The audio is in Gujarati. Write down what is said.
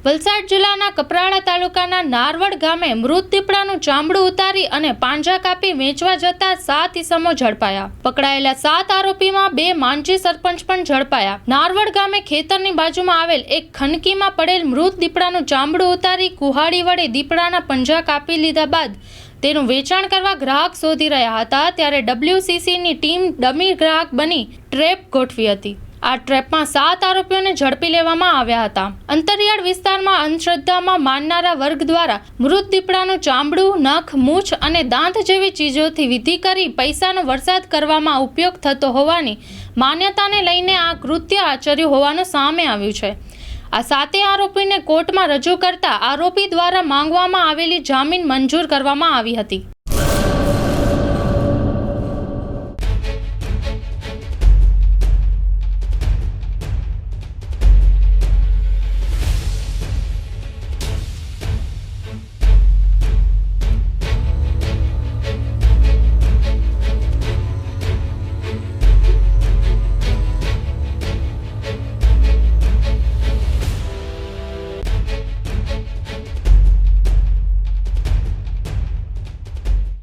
વલસાડ જિલ્લાના કપરાડા તાલુકાના નારવડ ગામે મૃત દીપડાનું ચામડું ઉતારી અને પાંજા કાપી વેચવા જતા 7 ઈસમો ઝડપાયા। પકડાયેલા 7 આરોપીમાં 2 માંજી સરપંચ પણ ઝડપાયા। નારવડ ગામે ખેતરની બાજુમાં આવેલ એક ખનકીમાં પડેલ મૃત દીપડાનું ચામડું ઉતારી કુહાડી વડે દીપડાના પંજા કાપી લીધા બાદ તેનું વેચાણ કરવા ગ્રાહક શોધી રહ્યા હતા ત્યારે WCCની ટીમ ડમી ગ્રાહક બની ટ્રેપ ગોઠવી હતી। આ ટ્રેપમાં 7 આરોપીઓને ઝડપી લેવામાં આવ્યા હતા। અંતરિયાળ વિસ્તારમાં અંધશ્રદ્ધામાં માનનારા વર્ગ દ્વારા મૃત દીપડાનું ચામડું, નખ, મૂછ અને દાંત જેવી ચીજોથી વિધિ કરી પૈસાનો વરસાદ કરવામાં ઉપયોગ થતો હોવાની માન્યતાને લઈને આ કૃત્ય આચર્યું હોવાનું સામે આવ્યું છે। આ 7 આરોપીને કોર્ટમાં રજૂ કરતા આરોપી દ્વારા માંગવામાં આવેલી જામીન મંજૂર કરવામાં આવી હતી।